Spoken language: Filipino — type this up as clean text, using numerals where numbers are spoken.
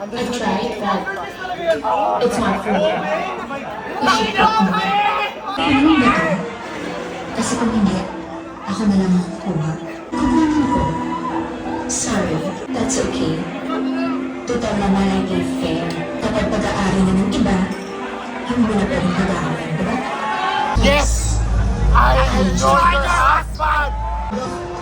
I tried, but it's not for me. You should talk more. Ano ba to? Kasi kung hindi, ako na lang makukuha. Kukunin ko. Sorry, that's okay. Total naman ay kay fair. Kapag pag-aari na ng iba, hindi mo na pwedeng pag-aaral, diba? Yes! I enjoy your husband!